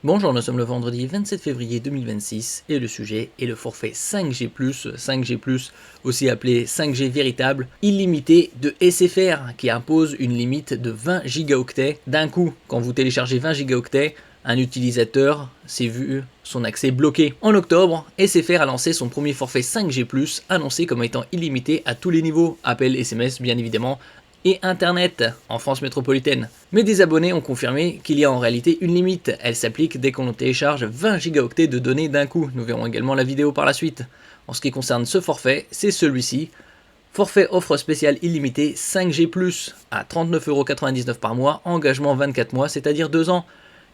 Bonjour, nous sommes le vendredi 27 février 2026 et le sujet est le forfait 5G+, 5G+, aussi appelé 5G véritable, illimité de SFR qui impose une limite de 20 gigaoctets d'un coup. Quand vous téléchargez 20 gigaoctets, un utilisateur s'est vu son accès bloqué. En octobre, SFR a lancé son premier forfait 5G+, annoncé comme étant illimité à tous les niveaux, appel, SMS bien évidemment, et Internet en France métropolitaine. Mais des abonnés ont confirmé qu'il y a en réalité une limite. Elle s'applique dès qu'on télécharge 20 gigaoctets de données d'un coup. Nous verrons également la vidéo par la suite. En ce qui concerne ce forfait, c'est celui-ci. Forfait offre spéciale illimitée 5G+, à 39,99€ par mois, engagement 24 mois, c'est-à-dire 2 ans.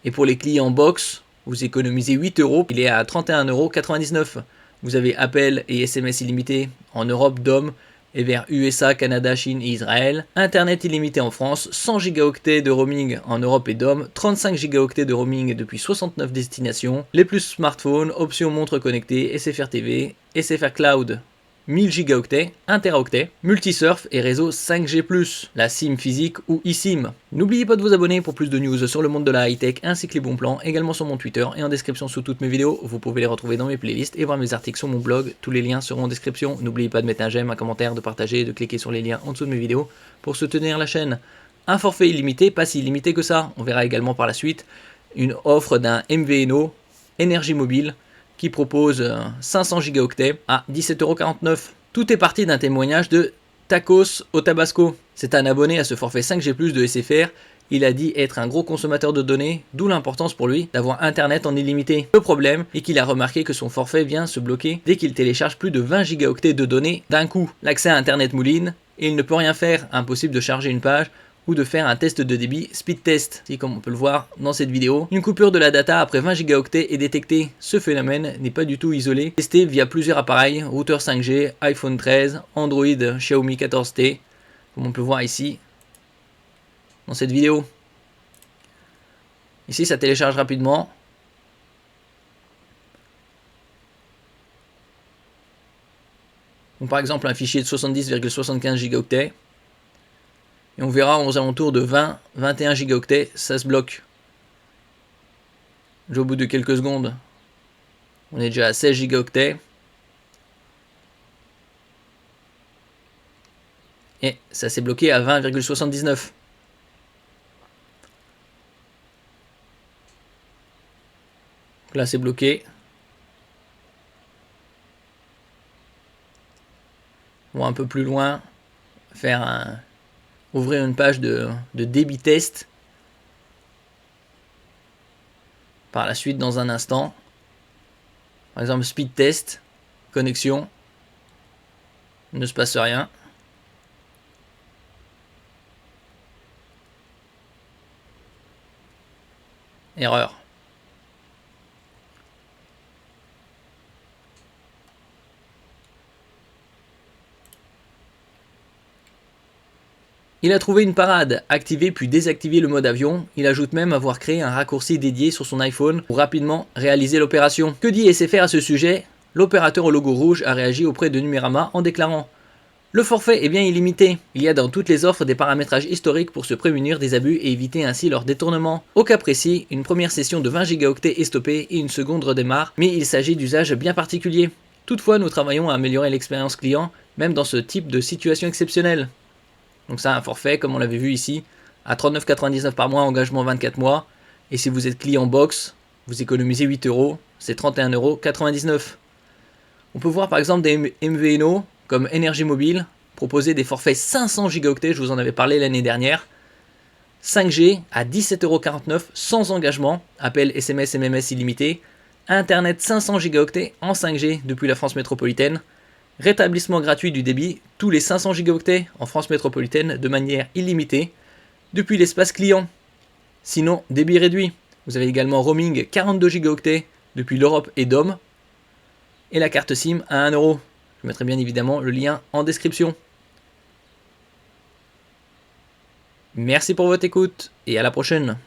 Et pour les clients box, vous économisez 8€, il est à 31,99€. Vous avez appel et SMS illimité en Europe, DOM, et vers USA, Canada, Chine et Israël. Internet illimité en France, 100 gigaoctets de roaming en Europe et DOM, 35 gigaoctets de roaming depuis 69 destinations, les plus smartphones, option montre connectée, SFR TV, SFR Cloud, 1000 gigaoctets, 1 teraoctet, multisurf et réseau 5G+, la SIM physique ou eSIM. N'oubliez pas de vous abonner pour plus de news sur le monde de la high-tech ainsi que les bons plans, également sur mon Twitter et en description sous toutes mes vidéos. Vous pouvez les retrouver dans mes playlists et voir mes articles sur mon blog, tous les liens seront en description. N'oubliez pas de mettre un j'aime, un commentaire, de partager et de cliquer sur les liens en dessous de mes vidéos pour soutenir la chaîne. Un forfait illimité, pas si illimité que ça. On verra également par la suite une offre d'un MVNO, Énergie Mobile, qui propose 500 gigaoctets à 17,49€. Tout est parti d'un témoignage de Tacos au Tabasco. C'est un abonné à ce forfait 5G+ de SFR. Il a dit être un gros consommateur de données, d'où l'importance pour lui d'avoir internet en illimité. Le problème est qu'il a remarqué que son forfait vient se bloquer dès qu'il télécharge plus de 20 gigaoctets de données d'un coup. L'accès à internet mouline et il ne peut rien faire, impossible de charger une page ou de faire un test de débit speed test. Si, comme on peut le voir dans cette vidéo, une coupure de la data après 20 gigaoctets est détectée. Ce phénomène n'est pas du tout isolé. Testé via plusieurs appareils, routeur 5G, iPhone 13, Android, Xiaomi 14T, comme on peut voir ici dans cette vidéo. Ici, ça télécharge rapidement. Donc, par exemple, un fichier de 70,75 gigaoctets. Et on verra aux alentours de 20-21 gigaoctets, ça se bloque. Au bout de quelques secondes, on est déjà à 16 gigaoctets. Et ça s'est bloqué à 20,79. Là, c'est bloqué. On va un peu plus loin, ouvrir une page de débit test. Par la suite, dans un instant, par exemple speed test, connexion, il ne se passe rien. Erreur. Il a trouvé une parade, activer puis désactiver le mode avion. Il ajoute même avoir créé un raccourci dédié sur son iPhone pour rapidement réaliser l'opération. Que dit SFR à ce sujet? L'opérateur au logo rouge a réagi auprès de Numérama en déclarant: le forfait est bien illimité. Il y a dans toutes les offres des paramétrages historiques pour se prémunir des abus et éviter ainsi leur détournement. Au cas précis, une première session de 20 gigaoctets est stoppée et une seconde redémarre, mais il s'agit d'usages bien particuliers. Toutefois, nous travaillons à améliorer l'expérience client, même dans ce type de situation exceptionnelle. Donc ça, un forfait, comme on l'avait vu ici, à 39,99€ par mois, engagement 24 mois. Et si vous êtes client box, vous économisez 8€, c'est 31,99€. On peut voir par exemple des MVNO comme Énergie Mobile proposer des forfaits 500 gigaoctets, je vous en avais parlé l'année dernière. 5G à 17,49€ sans engagement, appel SMS, MMS illimité. Internet 500 gigaoctets en 5G depuis la France métropolitaine. Rétablissement gratuit du débit tous les 500 gigaoctets en France métropolitaine de manière illimitée depuis l'espace client. Sinon, débit réduit. Vous avez également roaming 42 gigaoctets depuis l'Europe et DOM. Et la carte SIM à 1€. Je mettrai bien évidemment le lien en description. Merci pour votre écoute et à la prochaine.